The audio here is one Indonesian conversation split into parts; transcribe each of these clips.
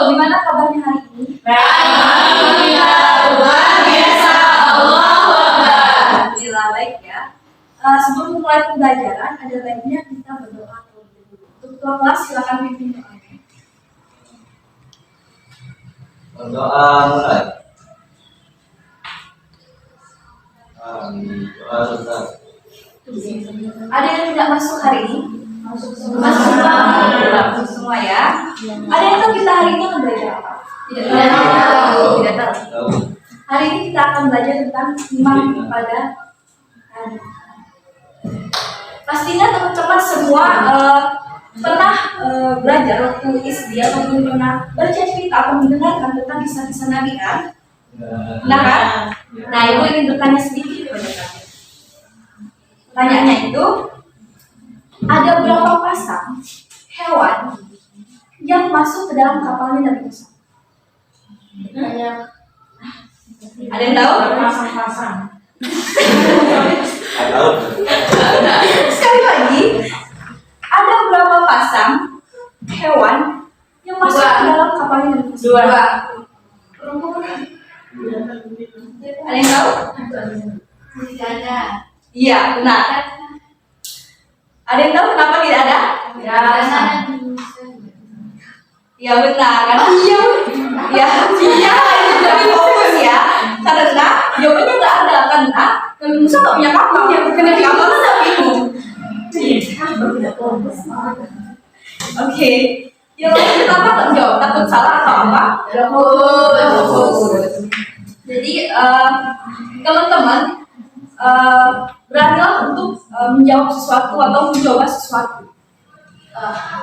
Gimana kabarnya hari ini? Alhamdulillah baik ya. Sebelum mulai pembelajaran, ada baiknya kita berdoa terlebih dulu. Untuk ketua kelas silakan pimpin doanya. Berdoa mulai. Doa selesai. Ada yang tidak masuk hari ini? Masuk semua. Masuk semua ya. Ada yang tahu kita hari ini akan belajar apa? Tidak tahu. Tidak tahu. Hari ini kita akan belajar tentang iman kepada Allah. Pastinya teman-teman semua pernah belajar waktu SD ataupun pernah baca cerita atau mendengarkan tentang kisah-kisah Nabi kan? Nah kan? Nah, ibu ingin bertanya sedikit kepada kalian. Pertanyaannya itu, ada berapa pasang hewan yang masuk ke dalam kapalnya Nabi Musa? Ada yang tahu? Pasang-pasang. Sekali lagi, ada berapa pasang hewan yang masuk ke dalam kapalnya Nabi Musa? Dua. Ada yang tahu? Tidak ada. Iya, benar. Ada yang tahu kenapa tidak ada? Ya benar kan? Iya, ya, iya itu lebih fokus ya. Karena jawabannya nggak ada karena Nabi Musa nggak punya kapal. Karena di kapal itu ada bingung. Oke, yang pertama nggak jawab takut salah atau apa? Jadi teman-teman beranilah untuk menjawab sesuatu atau mencoba sesuatu.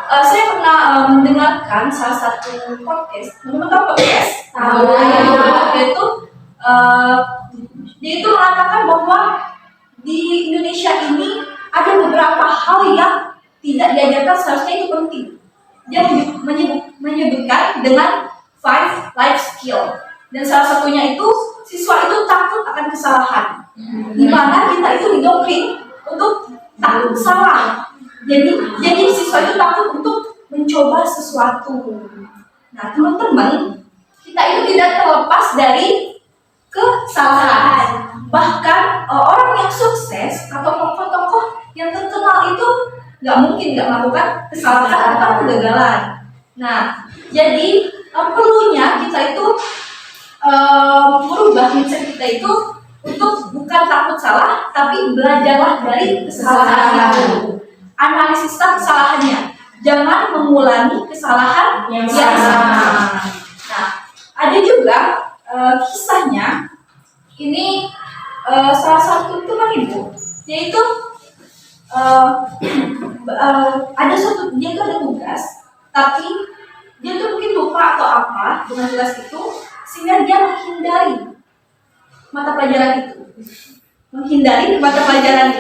Saya pernah mendengarkan salah satu podcast. Teman-teman tahu podcast? Tahu. Yaitu dia itu mengatakan bahwa di Indonesia ini ada beberapa hal yang tidak diajarkan seharusnya itu penting. Dia menyebutkan dengan 5 life skill. Dan salah satunya itu siswa itu takut akan kesalahan. Di mana kita itu didoktrin untuk takut salah. Jadi siswa itu takut untuk mencoba sesuatu. Nah, teman-teman, kita itu tidak terlepas dari kesalahan. Bahkan orang yang sukses atau tokoh-tokoh yang terkenal itu nggak mungkin nggak melakukan kesalahan atau kegagalan. Nah, jadi perlunya kita itu merubah mindset kita itu untuk bukan takut salah, tapi belajarlah dari kesalahan itu. Analisislah kesalahannya, jangan mengulangi kesalahan yang sama. Nah, ada juga kisahnya. Ini salah satu teman ibu, yaitu ada suatu dia itu ada tugas, tapi dia tuh mungkin lupa atau apa dengan tugas itu, sehingga dia menghindari mata pelajaran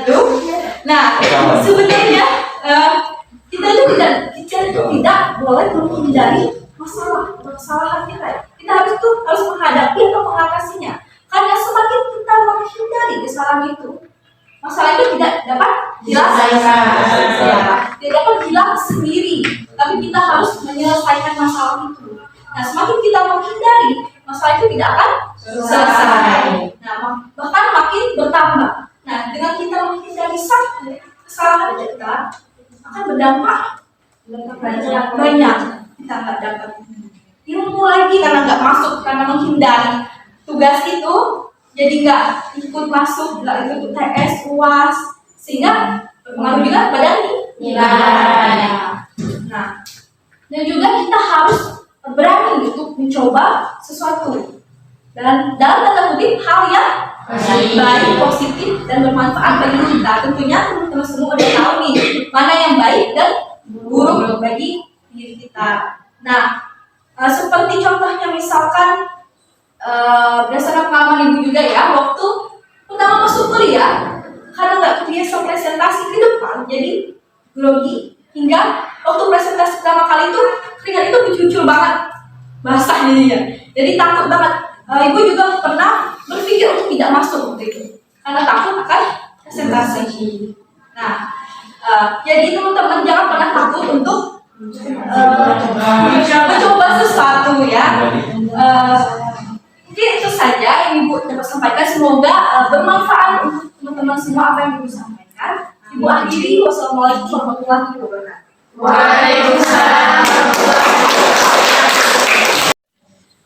itu. Nah, sebenarnya kita itu tidak boleh menghindari kesalahan kita. Kita harus menghadapi atau mengatasinya. Karena semakin kita menghindari kesalahan itu, masalah itu tidak dapat diselesaikan. Tidak dapat hilang sendiri, tapi kita harus menyelesaikan masalah itu. Nah, semakin kita menghindari, masalah itu tidak akan selesai. Nah, bahkan makin bertambah. Nah, dengan kita menghindari kesalahan kita akan berdampak banyak. Kita nggak dapat ilmu lagi karena nggak masuk, karena menghindari tugas itu, jadi nggak ikut masuk, nggak ikut UTS, UAS, sehingga berpengaruh juga pada nilai. Nah, dan juga kita harus berani untuk mencoba sesuatu dan dalam tanda kutip hal yang baik, positif dan bermanfaat bagi kita. Tentunya teman-teman semua udah tahu nih mana yang baik dan buruk bagi diri kita. Nah, seperti contohnya misalkan berdasarkan pengalaman ibu juga ya, waktu pertama masuk kuliah karena nggak kebiasa presentasi di depan, jadi grogi, hingga waktu presentasi pertama kali itu keringat itu bercucur banget, basah jadinya. Jadi takut banget. Ibu juga pernah berpikir untuk tidak masuk waktu itu karena takut akan presentasi. Nah, jadi teman-teman jangan pernah takut untuk sampaikan. Semoga bermanfaat untuk teman-teman semua apa yang Ibu sampaikan. Ibu akhiri, wassalamualaikum warahmatullahi wabarakatuh. Waalaikumsalam.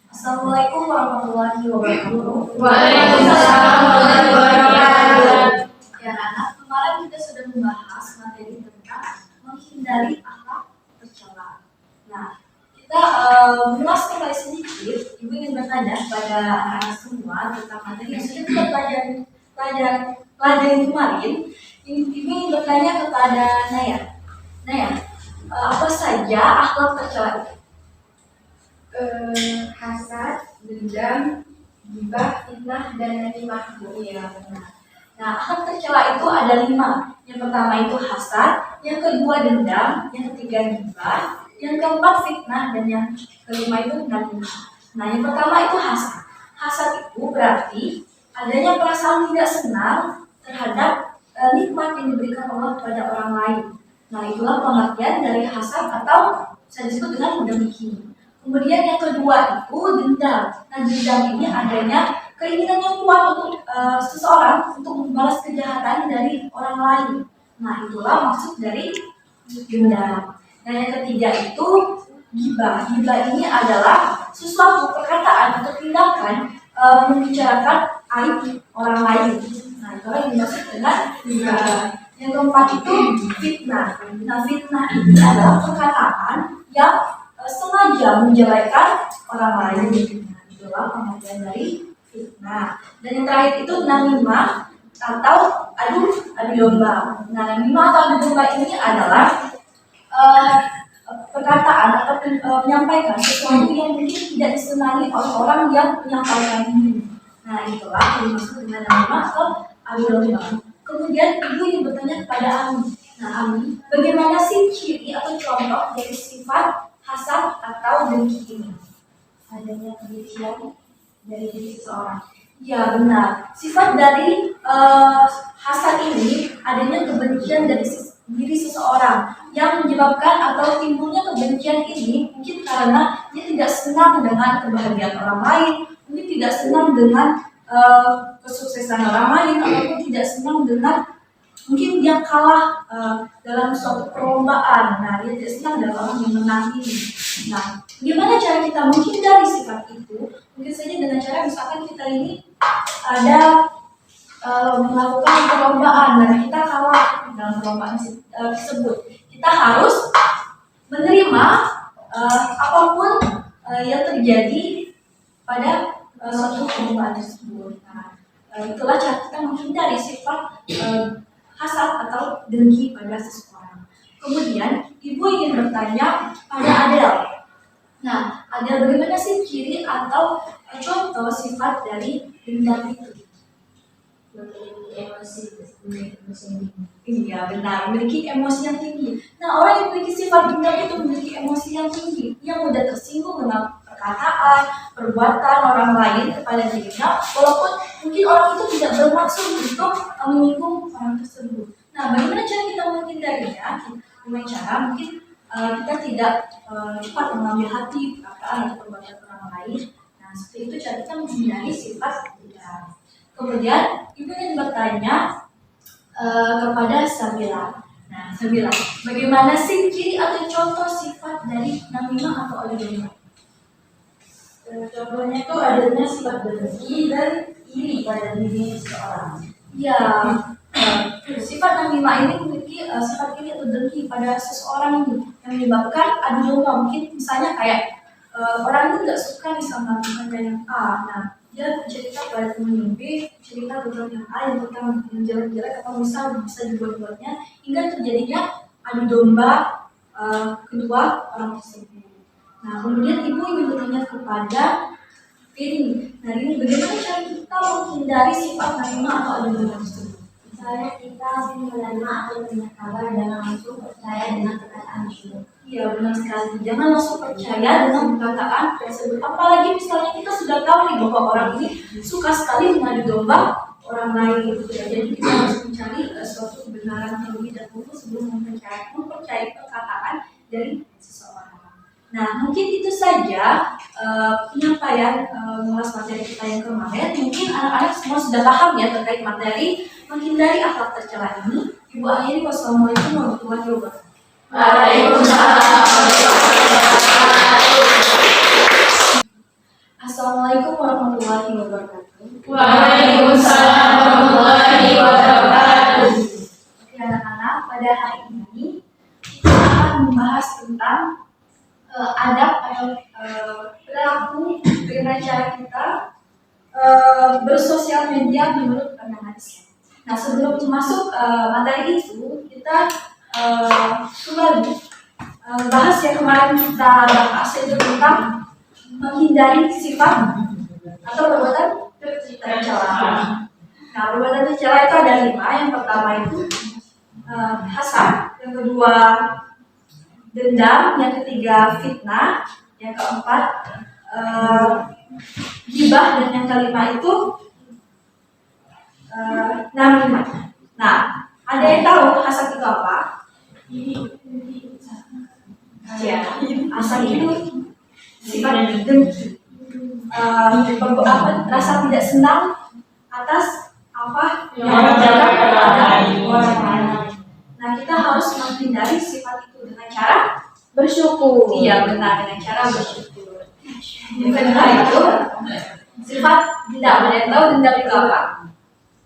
Assalamualaikum warahmatullahi wabarakatuh. Waalaikumsalam warahmatullahi wabarakatuh. Ya anak, kemarin kita sudah membahas materi tentang menghindari akhlak tercela. Nah, kita mengulas kembali sedikit. Ibu ingin bertanya kepada anak-anak semua tentang materi yang sudah kita pelajari kemarin. Ibu ingin bertanya kepada Naya. Naya, apa saja akhlak tercela itu? Hasad, dendam, ghibah, fitnah, dan namimah. Iya, benar. Nah, akhlak tercela itu ada 5. Yang pertama itu hasad, yang kedua dendam, yang ketiga ghibah, yang keempat fitnah, dan yang kelima itu namimah. Nah, yang pertama itu hasad. Hasad itu berarti adanya perasaan tidak senang terhadap nikmat yang diberikan Allah kepada orang lain. Nah, itulah pengertian dari hasad atau saya disebut dengan mendengki. Kemudian yang kedua itu dendam. Nah, dendam ini adanya keinginan yang kuat untuk seseorang untuk membalas kejahatan dari orang lain. Nah, itulah maksud dari dendam. Nah, yang ketiga itu ghibah. Ghibah ini adalah suatu perkataan atau tindakan membicarakan aib orang lain. Nah, itulah yang dimaksud dengan ghibah. Yang keempat itu fitnah. Nah, fitnah ini adalah perkataan yang sengaja menjelekan orang lain. Nah, itulah pengertian dari fitnah. Dan yang terakhir itu namimah atau adu domba. Nah, namimah atau adu domba ini adalah perkataan atau menyampaikan sesuatu yang mungkin tidak disenangi oleh orang yang menyampaikan ini. Nah, itulah yang dimaksud dengan namimah atau adu domba. Kemudian ibu yang bertanya kepada Ami. Nah, Ami, bagaimana sih ciri atau contoh dari sifat hasad atau dengki ini? Adanya kebencian dari diri seseorang. Ya, benar. Sifat dari hasad ini adanya kebencian dari diri seseorang yang menyebabkan atau timbulnya kebencian ini mungkin karena dia tidak senang dengan kebahagiaan orang lain, mungkin tidak senang dengan kesuksesan orang lain, ataupun tidak senang dengan mungkin dia kalah dalam suatu perlombaan. Nah, dia tidak senang dengan orang yang menang ini. Nah, gimana cara kita menghindari sifat itu? Mungkin saja dengan cara misalkan kita ini ada melakukan perlombaan dan kita kalah dalam perlombaan tersebut. Kita harus menerima apapun yang terjadi pada suatu perlombaan tersebut. Nah, itulah cara kita menghindari sifat hasad atau dengki pada seseorang. Kemudian, ibu ingin bertanya pada Adel. Nah, Adel, bagaimana sih ciri atau contoh sifat dari dendam itu? Emosi. Iya, benar, memiliki emosi yang tinggi. Nah, orang yang memiliki sifat dendam itu memiliki emosi yang tinggi. Ia mudah tersinggung dengan perkataan, perbuatan orang lain kepada dirinya, walaupun mungkin orang itu tidak bermaksud untuk menyinggung orang tersebut. Nah, bagaimana cara kita menghindarinya? Dengan cara mungkin kita tidak cepat mengambil hati perkataan atau perbuatan orang lain. Nah, seperti itu cara kita menghindari sifat dendam. Kemudian ibu ingin bertanya kepada Sabila. Nah, Sabila, bagaimana sih ciri atau contoh sifat dari namimah atau adu domba? Contohnya itu adanya sifat dengki dan iri pada diri seseorang. Ya, sifat namimah ini memiliki sifat iri atau dengki pada seseorang ini yang menyebabkan adu domba. Mungkin misalnya kayak orang itu nggak suka sama teman yang A. Nah, dia cerita pada teman B, cerita tentang yang A yang tentang jelek-jelek atau misal bisa dibuat-buatnya hingga terjadinya adu domba kedua orang tersebut. Nah, kemudian ibu ingin bertanya kepada Rini. Nah, Rini, bagaimana cara kita menghindari sifat namimah atau adu domba tersebut? Misalnya kita menerima atau mendengar kabar dan langsung percaya dengan perkataan itu. Iya, benar sekali. Jangan langsung percaya dengan perkataan tersebut. Apalagi misalnya kita sudah tahu nih bahwa orang ini suka sekali mengadu domba orang lain. Ya, jadi kita harus mencari suatu kebenaran terlebih dahulu sebelum mempercayai perkataan dari seseorang. Nah, mungkin itu saja penyampaian mengulas materi kita yang kemarin. Mungkin anak-anak semua sudah paham ya terkait materi menghindari akhlak tercela ini. Ibu akhiri, wassalamualaikum warahmatullahi wabarakatuh. Assalamualaikum warahmatullahi wabarakatuh. Waalaikumsalam warahmatullahi wabarakatuh. Oke anak-anak, pada hari ini kita akan membahas tentang adab atau perilaku bagaimana cara kita bersosial media menurut pandangan Islam. Nah, sebelum masuk materi itu, kita kembali bahas yang kemarin kita bahas itu tentang menghindari sifat atau perbuatan tercela. Nah, perbuatan tercela itu ada 5. Yang pertama itu hasad, yang kedua dendam, yang ketiga fitnah, yang keempat gibah, dan yang kelima itu namimah. Nah, ada yang tahu hasad itu apa? Ya, hasad itu sifat dengki, rasa tidak senang atas apa yang terjadi pada orang lain. Nah, kita harus menghindari sifat itu dengan cara bersyukur. Iya, benar, dengan cara bersyukur. Yang kedua itu sifat dendam. Ada yang tahu dendam itu apa?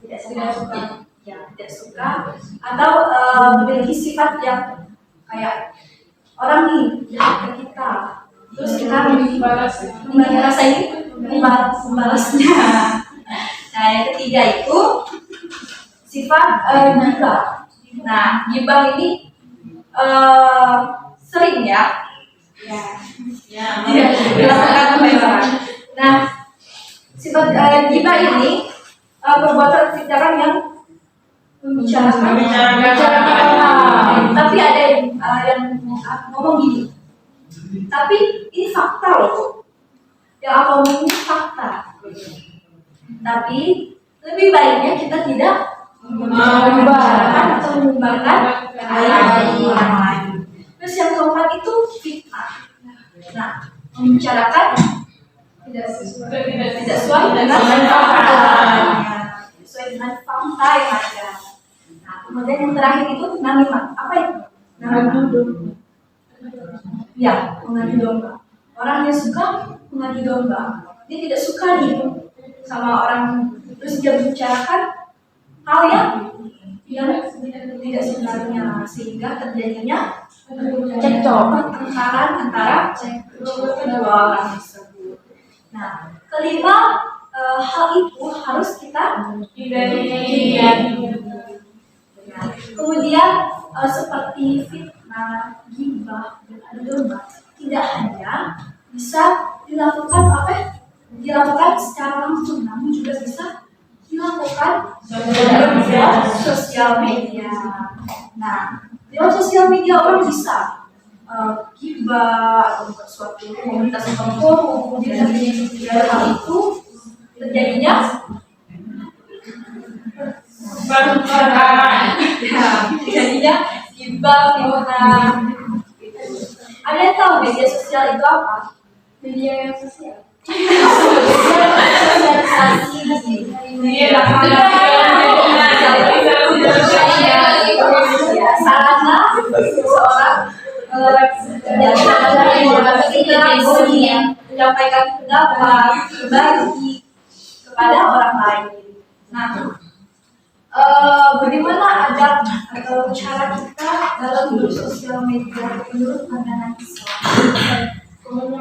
Tidak suka. Ya, tidak suka. Atau memiliki sifat yang kayak orang nih jahat ke kita, terus kita membalasnya. Nah, yang ketiga itu sifat gibah. Nah, gibah ini sering ya dilakukan oleh orang. Nah, sifat gibah ini perbuatan tindakan yang membicarakan orang. Tapi ada yang ngomong gini, tapi ini fakta loh, yang aku ngomong ini fakta. Tapi lebih baiknya kita tidak membicarakan atau menyebarkan orang lain. Terus yang keempat itu fitnah. Nah, membicarakan tidak sesuai dengan fakta yang ada. Nah, kemudian yang terakhir itu namimah. Apa itu? Namimah. Ya, mengadu domba. Orang yang suka mengadu domba, dia tidak suka nih sama orang, terus dia membicarakan hal yang tidak sebenarnya, sehingga terjadinya cekcok, pertengkaran antara kedua orang tersebut. Nah, kelima, hal itu harus kita hindari. Kemudian seperti fitnah, gibah, dan adu domba tidak hanya bisa dilakukan dilakukan secara langsung, namun juga bisa dilakukan lewat sosial media. Nah, lewat sosial media orang bisa gibah atau membuat suatu komunitas atau forum, kemudian dari hal itu terjadinya jadinya gibah, fitnah. Ada yang tahu media sosial itu apa? Media sosial. Sarana seseorang menyampaikan pendapat, berbagi kepada orang lain. Nah, bagaimana adab atau cara kita dalam bersosial media menurut pandangan Islam?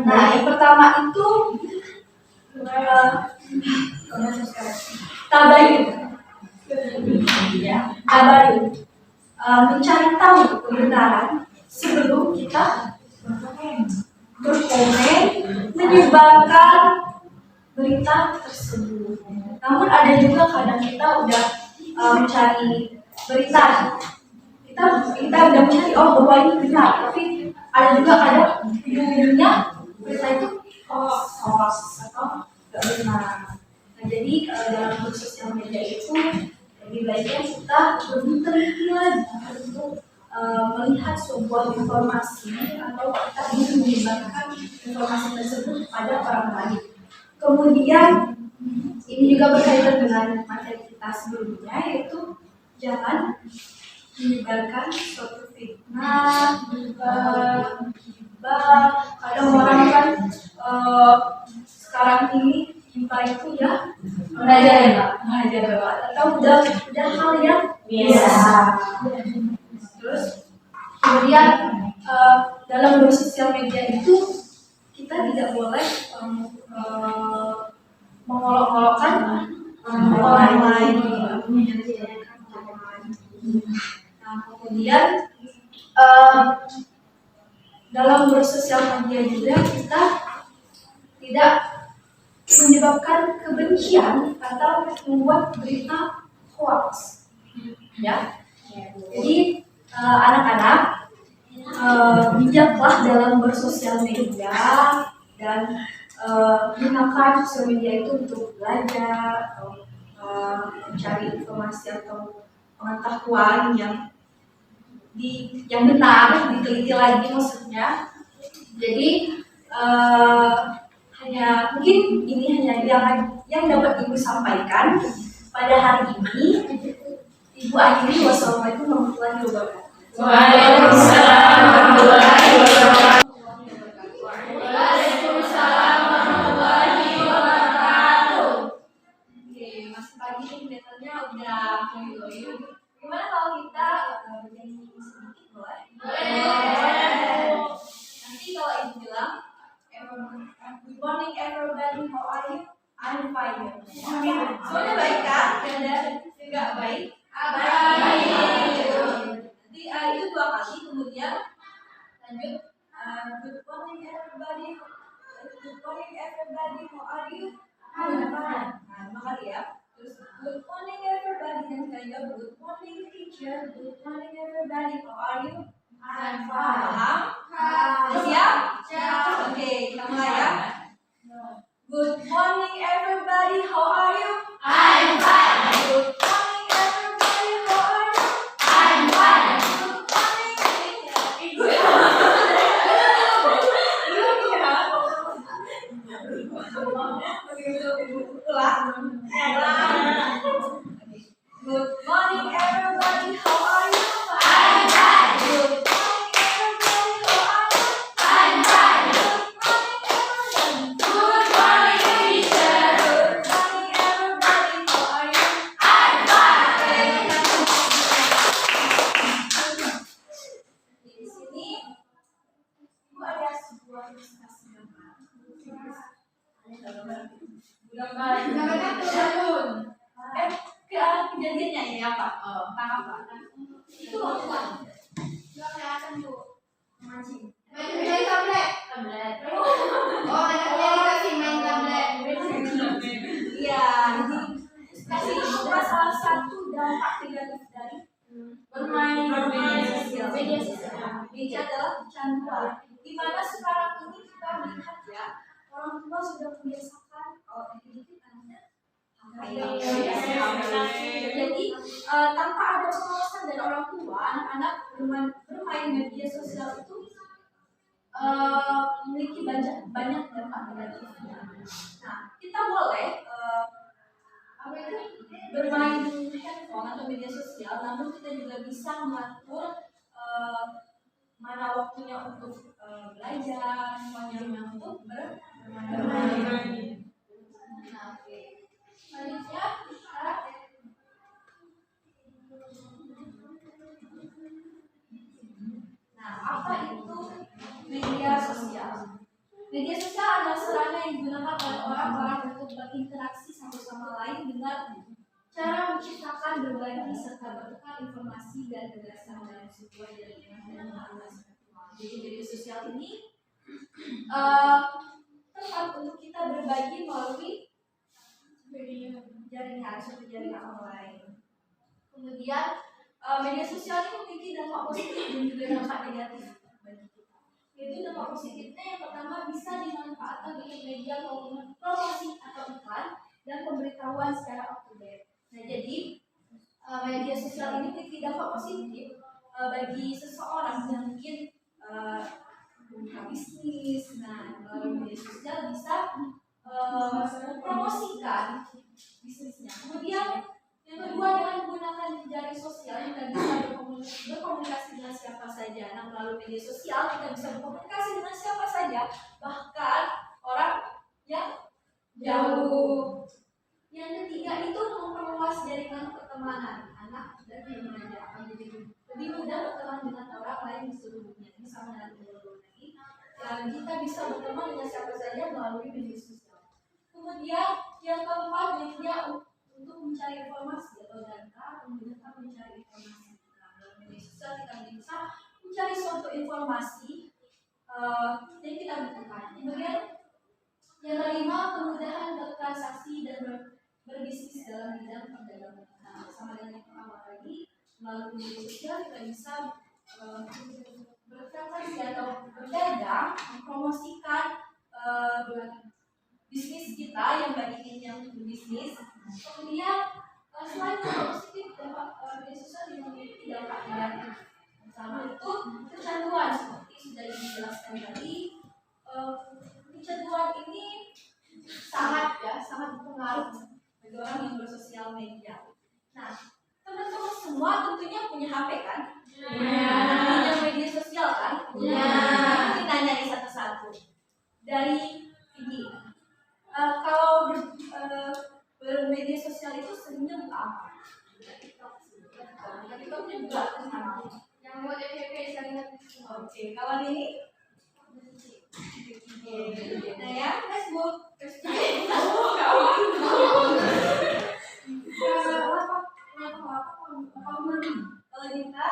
Nah, yang pertama itu tabayun. Tabayun, mencari tahu kebenaran sebelum kita berkomen, menyebarkan berita tersebut. Namun ada juga kadang kita udah mencari berita, kita udah mencari bahwa ini benar, tapi ada juga kadang ujung-ujungnya berita itu hoax atau tidak benar. Nah, jadi dalam sosial media itu lebih baiknya kita lebih teliti lagi untuk melihat sebuah informasi atau kita ingin menyebarkan menyebarkan informasi tersebut kepada orang lain. Kemudian ini juga berkaitan dengan materi kita sebelumnya, yaitu jangan menyebarkan suatu fitnah, gibah. Kadang orang kan sekarang ini gibah itu ya mengajar banget, atau udah hal yang biasa. Terus kemudian dalam bersosial media itu kita tidak boleh mengolok-olokkan orang lain. Nah, kemudian dalam bersosial media juga kita tidak menyebabkan kebencian atau membuat berita hoax, ya. Jadi anak-anak bijaklah dalam bersosial media dan gunakan sosial media itu untuk belajar atau mencari informasi atau pengetahuan yang benar, diteliti lagi maksudnya. Jadi ini hanya yang dapat Ibu sampaikan pada hari ini. Ibu akhiri. Wassalamualaikum warahmatullahi wabarakatuh. Waalaikumsalam warahmatullahi wabarakatuh. Oke, masih pagi nih kelihatannya udah gimana kalau kita bernyanyi sedikit, boleh? Nanti kalau Ibu bilang good morning everybody, how are you? I'm fine. Semuanya baik kan? Gak ada nggak baik? Baik. Nanti itu 2 kali, kemudian lanjut good morning everybody, how are you? I'm fine. Nah, 5 kali ya. Terus good morning everybody, dan sekalian good morning teacher, good morning everybody, how are you? I'm fine. Paham? Siap? Oke, kita mulai ya. Good morning everybody, how are you? I'm fine. Good morning everybody, how are you? I'm fine. Good morning. Good morning everybody, how are you? I'm fine. Good morning everybody, how are you? I'm fine. Good morning everybody. Good morning, teacher. Good morning everybody, how are you? I'm fine. Di sini Ibu ada sebuah ilustrasi gambar. Kejadiannya ya apa? Tentang apa? Itu apa? Nggak kelihatan Bu. Mancing. Main tablet. Oh, anaknya dikasih main tablet. Iya, jadi kasih coba salah satu dampak negatif dari bermain media sosial. Media adalah kecanduan. Di mana sekarang ini kita melihat ya, orang tua sudah membiasakan sedikit anaknya jadi tanpa ada pengawasan dari orang tua, anak-anak bermain media sosial itu memiliki banyak dampak negatifnya. Nah, kita boleh bermain handphone atau media sosial, namun kita juga bisa mengatur mana waktunya untuk belajar, semuanya untuk bermain. Nah, oke. Selanjutnya apa itu media sosial? Media sosial adalah sarana yang digunakan oleh orang-orang untuk berinteraksi satu sama lain dengan cara menciptakan, berbagi, serta bertukar informasi dan gagasan dalam sebuah jaringan dan komunitas virtual. Jadi media sosial ini tempat untuk kita berbagi melalui jaringan online. Kemudian media sosial ini memiliki dampak positif dan juga dampak negatif bagi kita. Yaitu dampak positifnya yang pertama bisa dimanfaatkan untuk media promosi atau iklan dan pemberitahuan secara up to date. Nah, jadi media sosial ini memiliki dampak positif bagi seseorang yang mungkin buka bisnis. Nah, bahkan orang yang jauh. Yang ketiga itu memperluas jaringan pertemanan anak dan remaja akan jadi lebih mudah berteman dengan orang lain di seluruh dunia. Ini sama dengan dulu lagi. Dan kita bisa berteman dengan siapa saja melalui media sosial. Kemudian yang keempat media untuk mencari informasi atau data memudahkan mencari informasi. Nah, dalam media sosial kita bisa mencari suatu informasi yang kita butuhkan. Kemudian yang kelima kemudahan bertransaksi dan berbisnis dalam bidang perdagangan. Nah, sama dengan yang pertama tadi, melalui media sosial kita bisa bertransaksi atau berdagang, mempromosikan bisnis kita yang bagian yang berbisnis. Kemudian selain yang positif dampak media sosial juga memiliki dampak negatif. Pertama itu kecanduan seperti sudah dijelaskan tadi. Kecanduan ini sangat berpengaruh bagi orang yang bersosial media. Nah, teman-teman semua tentunya punya HP kan? Punya media sosial kan? Kita nanya nih satu-satu. Dari Vidi, kalau bermedia sosial itu seringnya buka apa? TikTok juga kan? Yang buat FYP sering. Oke, kalau ini? Nah ya, Facebook. Kalau kita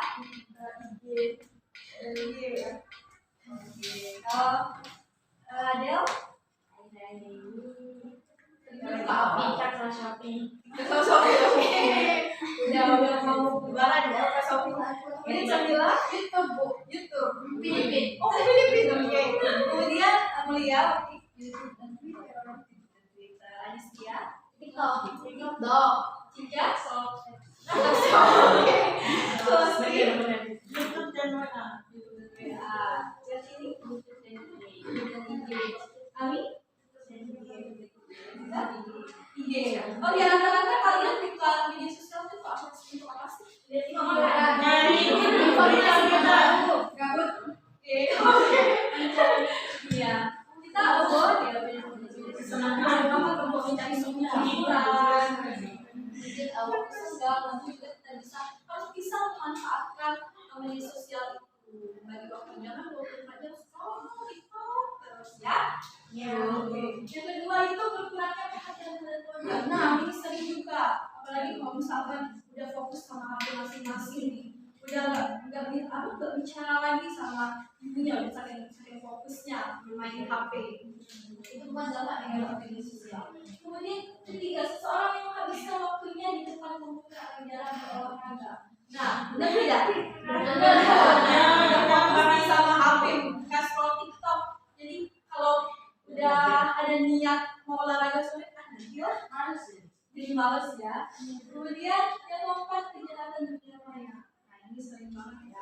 kalau Adel udah mau lebaran ya ke shopping. Ini Camila YouTube. Filipin. Oh, Filipin. Oke. Kemudian Amelia YouTube dan Twitter. Anistia TikTok. Cika YouTube dan WA. Jadi ini YouTube dan IG. Ami IG. Oh, di rata-rata kalian buka media sosial itu apa sih? Dari informasi baru. Gabut. Oke. Iya. Kita senang untuk mencari hiburan. Kemudian sosial nanti juga kita harus bisa memanfaatkan media sosial itu bagi waktu jangan 24 jam scroll TikTok terus ya. Yang kedua itu berkurangnya perhatian terhadap keluarga. Nah, ini sering juga, apalagi kalau misalkan udah fokus sama HP masing-masing nih, udah nggak bicara lagi sama ibunya, udah saking fokusnya bermain HP. Itu bukan dampak negatif media sosial. Kemudian ketiga, seseorang yang menghabiskan waktunya di depan komputer akan jarang berolahraga. Nah, benar tidak? Benar. Sama HP, bukan scroll TikTok. Jadi kalau udah ada niat mau olahraga sore jadi males ya. Kemudian yang keempat kejahatan dunia maya. Nah ini sering banget ya.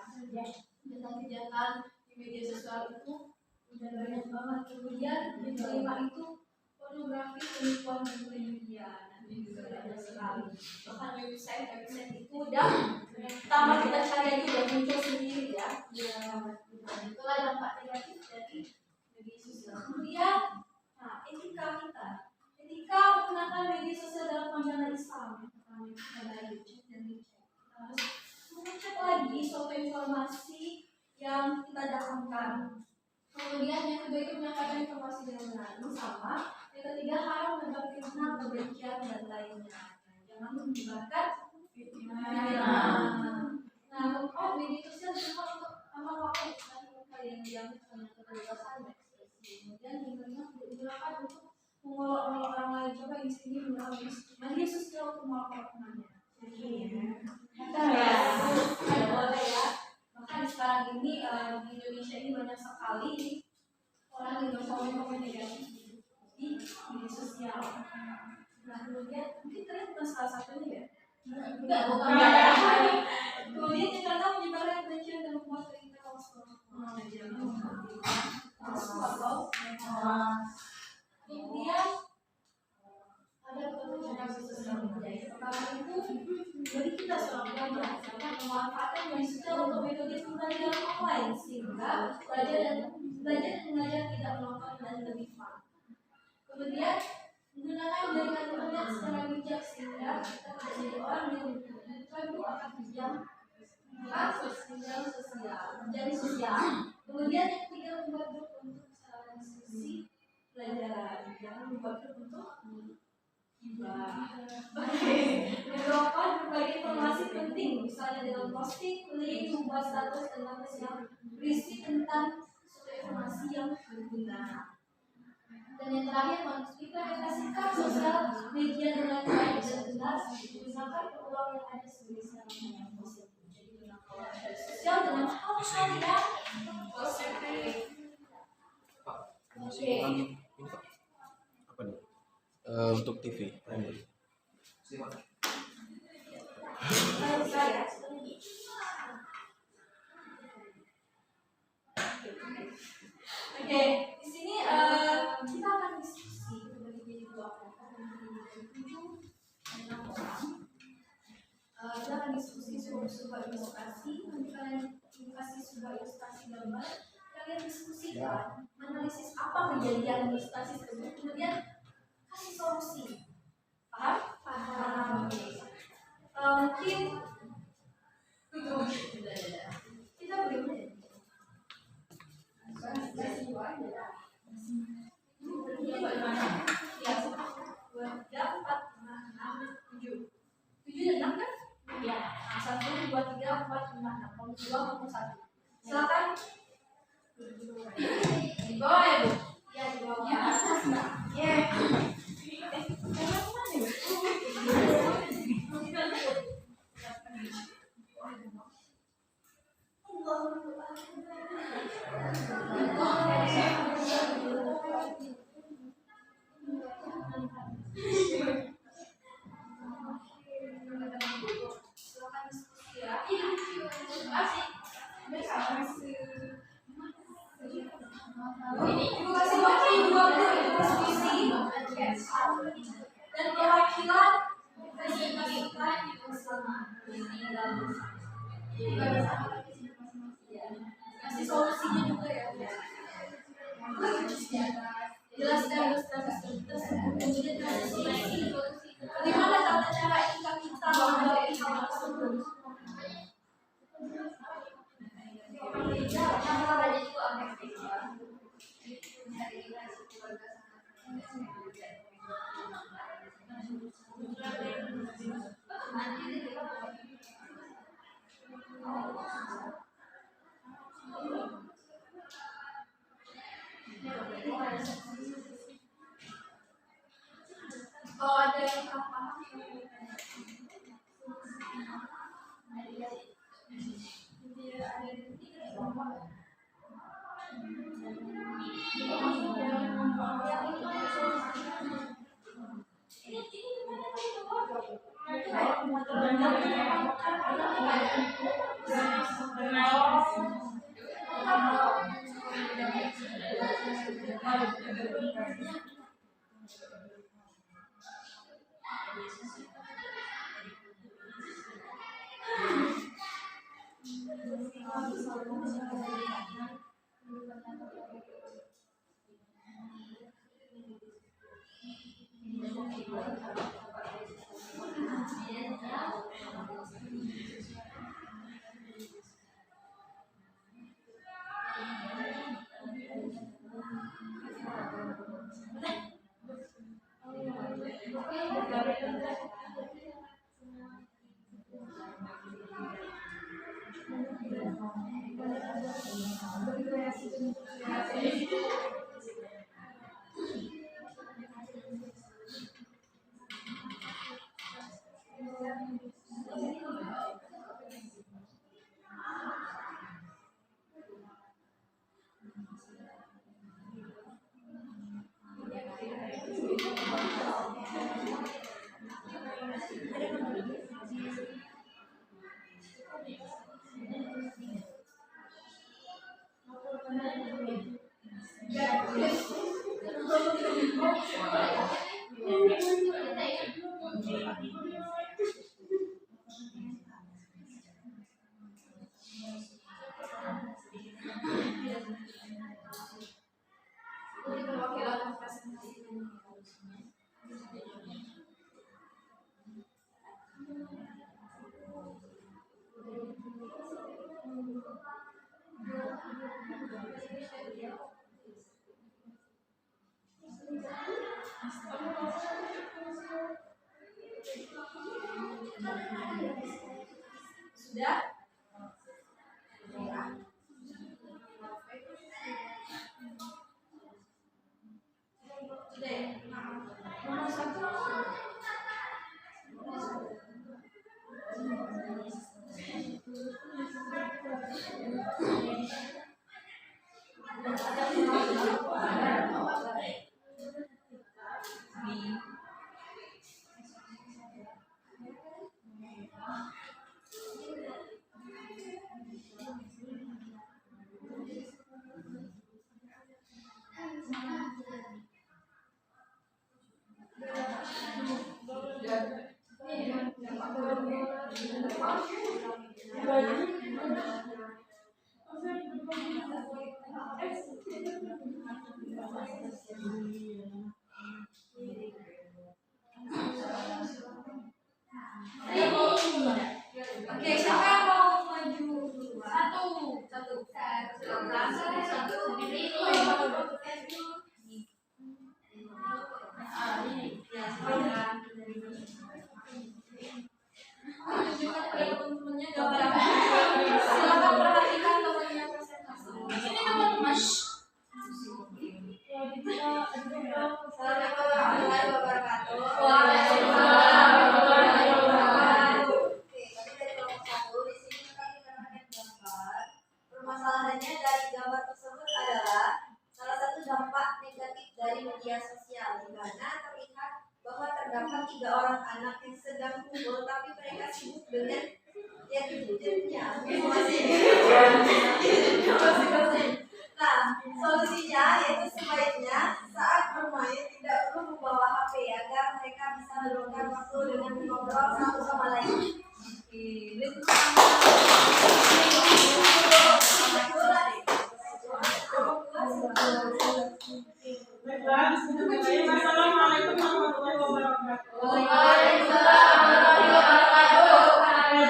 Kejahatan di media sosial itu udah banyak banget. Kemudian yang kelima itu pornografi, penipuan dan penjudian. Nah ini juga banyak sekali. Bahkan website itu udah pertama kita cari aja udah muncul sendiri ya. Itulah dampak negatif dari media sosial. Kemudian, nah etika kita menggunakan media sosial dalam pandangan Islam. Pertama kita dari cek dan dicek. Kita harus mengecek lagi suatu informasi yang kita dapatkan. Kemudian yang kedua itu menyampaikan informasi dengan benar. Ini sama. Yang ketiga haram menebar fitnah, kebencian dan lainnya. Jangan menyebarkan fitnah. Nah, keempat media sosial juga untuk amal waktu kalian yang punya kebebasan berekspresi. Kemudian yang kelima digunakan untuk mengolok-olok orang lain. Coba di sini menggunakan media sosial untuk mengolok-olok temannya. Ada boleh ya. Bahkan sekarang ini di Indonesia ini banyak sekali orang yang berkomen-komen negatif di media sosial. Nah, kemudian mungkin kalian bukan salah satunya ya. Enggak. Kemudian yang keenam menyebarkan kebencian dan membuat kita kemudian ada petunjuk sosial media. Pertama itu bagi kita seorang pelajar dapat memanfaatkan media sosial untuk metode pembelajaran online sehingga belajar dan belajar dan mengajar tidak monoton dan lebih fun. Kemudian menggunakan jaringan internet secara bijak sehingga kita menjadi orang yang membutuhkan akan jenjang sosial. Kemudian yang ketiga, membuat grup untuk diskusi pelajaran. Jangan membuat grup untuk meneropon berbagai informasi penting, misalnya dengan posting, link, membuat status dan notis yang berisi tentang suatu informasi yang berguna. Dan yang terakhir, implementasikan sosial media dengan baik dan benar, gunakan peluang yang ada sebagai sarana yang positif. Jadi gunakan media sosial dengan hal-hal yang positif. Pak, masih info apa nih? Untuk TV. Simak. Oke, di sini kita akan diskusi berbagi dua kelompok enam orang. Kita akan diskusi sebuah ilustrasi. Nanti kalian kasih sebuah ilustrasi gambar. Kalian diskusikan, analisis apa kejadian ilustrasi tersebut, kemudian kasih solusi. Paham? Paham. Mungkin kita boleh silakan di bawah ya Bu. Ya di bawah. Silakan diskusi ya. Ibu kasih waktu 2 diskusi dan perwakilan presentasikan bersama. Kasih solusinya juga ya. Jelaskan ilustrasi tersebut, kemudian kasih solusi. Bagaimana tata cara kita menghadapi hal tersebut? Kalau ada yang paham, silakan presentasikan. Sudah? Sudah ya? Nomor 1. Oke, siapa yang mau maju? Satu. Tunjukkan kepada teman-temannya gambar. Silakan perhatikan temannya presentasi. Ini teman-teman. Assalamualaikum warahmatullahi wabarakatuh. Waalaikumsalam warahmatullahi wabarakatuh. Oke, tadi dari kelompok 1 di sini kita menggunakan gambar. Permasalahannya dari gambar tersebut adalah salah satu dampak negatif dari media sosial, di mana terlihat bahwa terdapat 3 orang anak yang sedang kumpul tapi mereka sibuk dengan gadgetnya. Nah, solusinya yaitu sebaiknya saat bermain tidak perlu membawa HP agar mereka bisa meluangkan waktu dengan mengobrol satu sama lain. Assalamualaikum warahmatullahi wabarakatuh. Waalaikumsalam warahmatullahi wabarakatuh.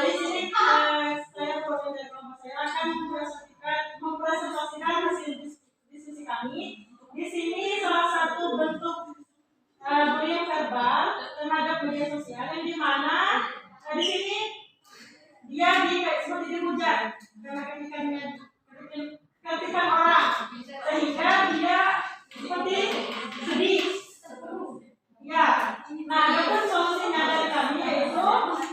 Di sini saya program dari kelompok saya akan mempresentasikan hasil diskusi kami. Di sini salah satu bentuk bullying verbal terhadap media sosial yang dimana di sini dia seperti dihujat karena kritikan orang sehingga dia seperti sedih. Ya, nah itu solusinya dari kami yaitu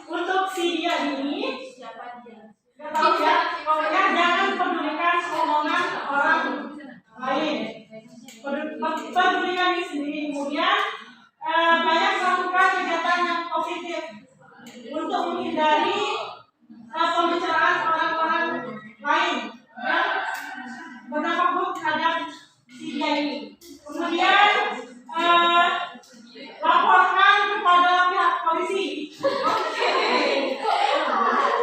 untuk si dia ini nggak tahu ya, pokoknya jangan pedulikan omongan orang lain, pedulikan diri sendiri, kemudian banyak melakukan kegiatan yang positif untuk menghindari pembicaraan orang-orang lain yang berdampak buruk terhadap si dia ini. Kemudian laporkan kepada pihak polisi.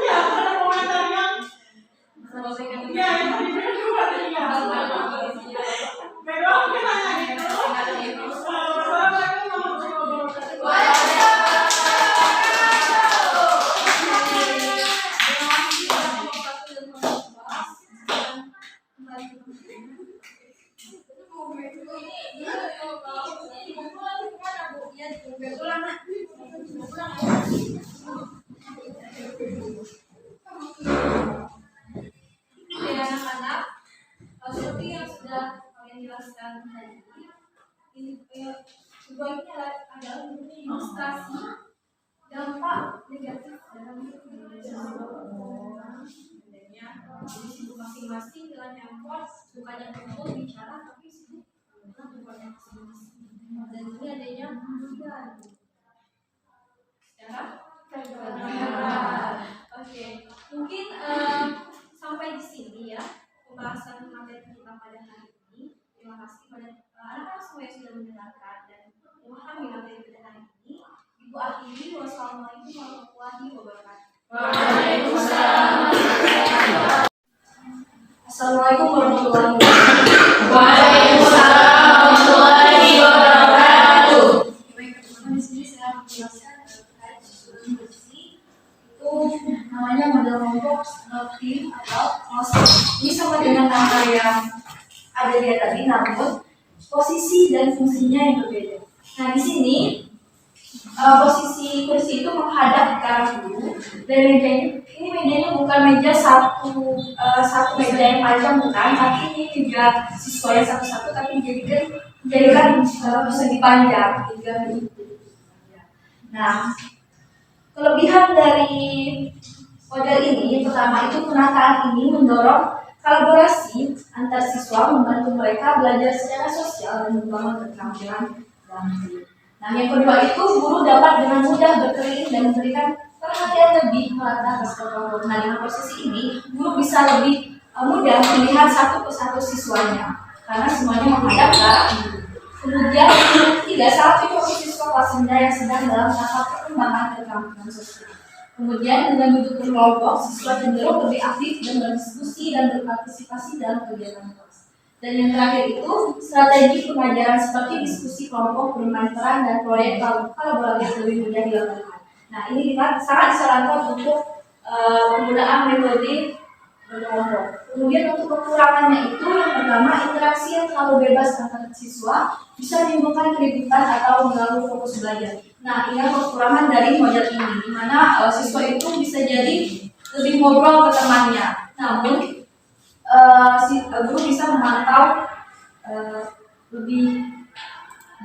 Ya, ada komentar yang ya itu diberikan kepada dia. Kedua mungkin hanya itu. Wassalamualaikum warahmatullahi wabarakatuh. Oke, anak-anak, seperti yang sudah kalian jelaskan tadi, ini sebaiknya adalah ilustrasi dampak negatif dalam adanya sibuk masing-masing dengan handphone, bukannya kumpul bicara tapi sibuk dengan handphone masing-masing. Dan ini adanya bullying. Ya? Oke, mungkin sampai di sini ya pembahasan materi kita pada hari ini. Terima kasih pada anak-anak semua yang sudah mendengarkan dan memahami materi pada hari ini. Ibu akhiri, wassalamualaikum warahmatullahi wabarakatuh. Waalaikumsalam. Assalamualaikum warahmatullahi wabarakatuh. Waalaikumsalam warahmatullahi ada dia tadi, namun posisi dan fungsinya yang berbeda. Nah, di sini posisi kursi itu menghadap ke arah guru, dan mejanya bukan meja satu meja yang panjang, bukan, tapi ini juga siswa yang satu-satu, tapi dijadikan persegi panjang tiga begitu. Nah, kelebihan dari model ini yang pertama itu penataan ini mendorong kolaborasi antar siswa, membantu mereka belajar secara sosial dan membangun keterampilan dalam diri. Nah, yang kedua itu guru dapat dengan mudah berkeliling dan memberikan perhatian lebih merata ke kelompok. Nah, dengan posisi ini guru bisa lebih mudah melihat satu persatu siswanya karena semuanya menghadap ke arah guru. Kemudian tidak salah itu siswa kelas rendah yang sedang dalam tahap perkembangan keterampilan sosial. Kemudian dengan duduk berkelompok, siswa cenderung lebih aktif dan berdiskusi dan berpartisipasi dalam kegiatan kelas. Dan yang terakhir itu strategi pengajaran seperti diskusi kelompok, bermain peran dan proyek kolaboratif lebih mudah dilakukan. Nah, ini kita sangat disarankan untuk penggunaan metode berkelompok. Kemudian untuk kekurangannya itu yang pertama, interaksi yang terlalu bebas antar siswa bisa menimbulkan keributan atau mengganggu fokus belajar. Nah, ini kekurangan dari model ini, di mana siswa itu bisa jadi lebih ngobrol ke temannya. Namun guru bisa memantau lebih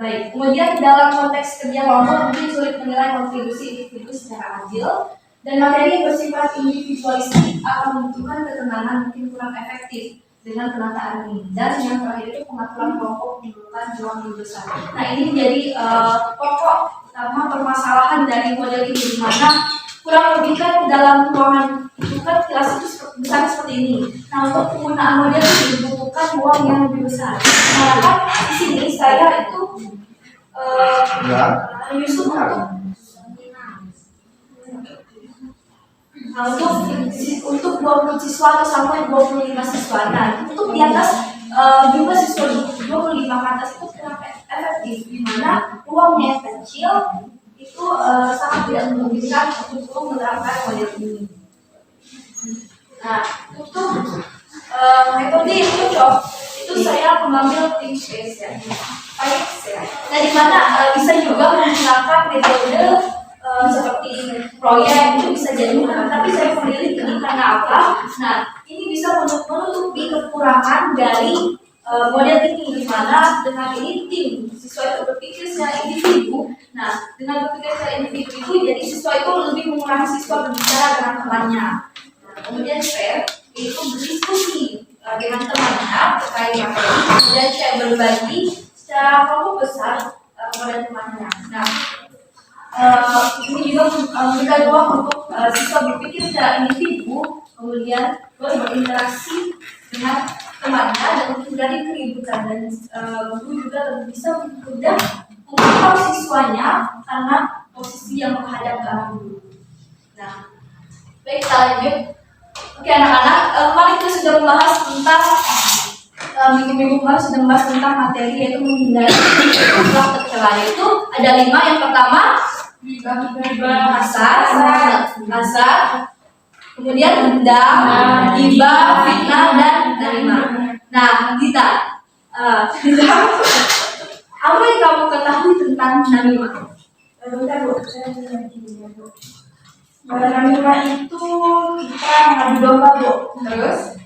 baik. Kemudian dalam konteks kerja kelompok mungkin sulit menilai kontribusi individu secara adil, dan materi yang bersifat individualistik akan membutuhkan ketenangan mungkin kurang efektif dengan penataan ini. Dan yang terakhir itu pengaturan kelompok menimbulkan ruang yang besar. Nah, ini menjadi pokok utama permasalahan dari model ini, di mana kurang lebih kan dalam ruangan itu kan kelas itu besar seperti ini. Nah, untuk penggunaan model ini dibutuhkan ruang yang lebih besar. Nah, di sini saya itu menyusun untuk 20 siswa atau sampai 25 siswa. Nah, untuk di atas jumlah siswa 25 ke atas itu kurang efektif, di mana ruangnya yang kecil itu sangat tidak memungkinkan untuk menerapkan model ini. Nah, untuk metode yang cocok itu saya mengambil tim space ya. Nah, di mana bisa juga menggunakan metode seperti proyek itu bisa jadi mudah, tapi saya memilih ini karena apa? Nah, ini bisa menutupi kekurangan dari model ini, di mana dengan ini tim siswa itu berpikir secara individu. Nah, dengan berpikir secara individu itu jadi siswa itu lebih mengurangi siswa berbicara dengan temannya. Nah, kemudian share itu berdiskusi dengan temannya terkait materi, kemudian share berbagi secara kelompok besar kepada temannya. Nah, ini juga memberikan ruang untuk siswa berpikir secara individu, kemudian berinteraksi dengan temannya dan menghindari keributan, dan guru juga bisa mudah memantau siswanya karena posisi yang menghadap ke arah guru. Nah, baik, kita lanjut. Oke anak-anak, kemarin kita sudah membahas tentang minggu-minggu kemarin sudah membahas tentang materi yaitu menghindari akhlak tercela. Itu ada 5. Yang pertama kasar, kemudian dendam, ghibah, fitnah, dan namimah. Nah, kita apa yang kamu ketahui tentang namimah? Bentar Bu, saya Bu. Namimah itu kita mengadu domba Bu. Terus?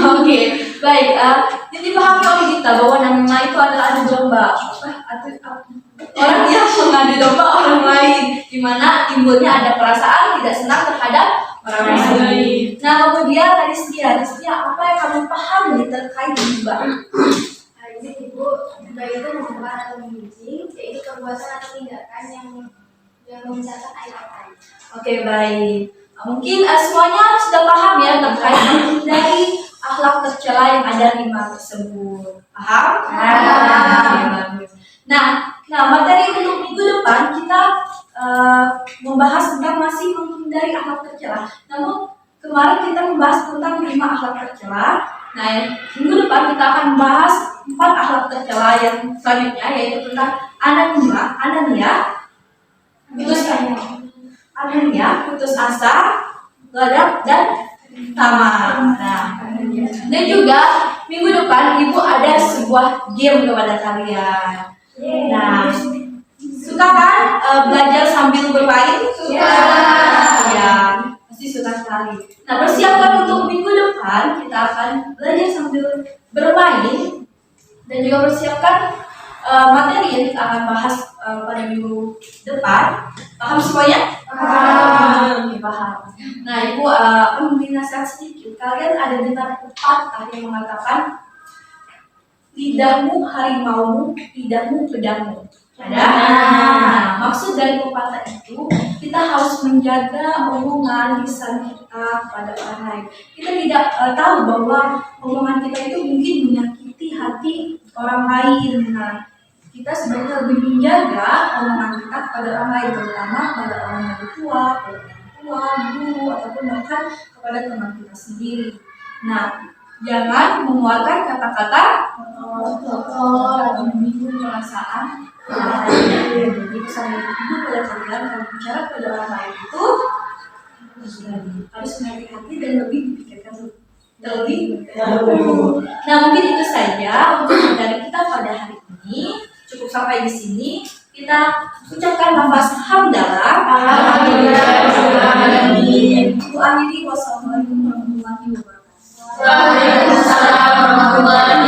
Oke, baik. Jadi pahami oleh kita bahwa namimah itu adalah adu domba. Orang yang mengadu domba orang lain, di mana timbulnya ada perasaan tidak senang terhadap orang lain. Nah, kemudian tadi Setia, apa yang kamu pahami terkait ghibah? Jadi Ibu, ghibah itu merupakan atau menggunjing, yaitu perbuatan atau tindakan yang membicarakan aib orang lain. Oke, baik. Mungkin semuanya sudah paham ya terkait dari akhlak tercela yang ada 5 tersebut. Paham? Bagus. Nah, materi untuk minggu depan kita membahas tentang masih menghindari akhlak tercela. Namun kemarin kita membahas tentang 5 akhlak tercela. Nah, minggu depan kita akan membahas 4 akhlak tercela yang selanjutnya, yaitu tentang anania, putus asa, gadab, dan sama. Nah, dan juga minggu depan ibu ada sebuah game kepada kalian. Nah, suka kan belajar sambil bermain? Suka. Ya, pasti suka sekali. Nah, persiapkan untuk minggu depan kita akan belajar sambil bermain dan juga persiapkan materi yang kita akan bahas pada minggu depan. Paham semuanya? Paham. Paham. Nah, ibu memberi nasihat sedikit. Kalian ada dengar pepatah yang mengatakan lidahmu harimaumu, lidahmu pedangmu. Ada? Nah, maksud dari pepatah itu kita harus menjaga omongan lisan kita pada orang lain. Kita tidak tahu bahwa omongan kita itu mungkin menyakiti hati orang lain. Nah, kita sebenarnya lebih menjaga omongan kita kepada orang lain, terutama pada orang yang tua, pada orang tua, guru, ataupun bahkan kepada teman kita sendiri. Nah, jangan mengeluarkan kata-kata kotor, menyinggung perasaan. Jadi pesan dari ibu pada kalian kalau bicara pada orang lain itu harus hati-hati dan lebih dipikirkan terlebih dahulu. Nah, mungkin itu saja untuk dari kita pada hari ini. Cukup sampai di sini. Kita ucapkan lafaz hamdalah. Ibu akhiri wassalamualaikum warahmatullahi wabarakatuh. Waalaikumsalam warahmatullahi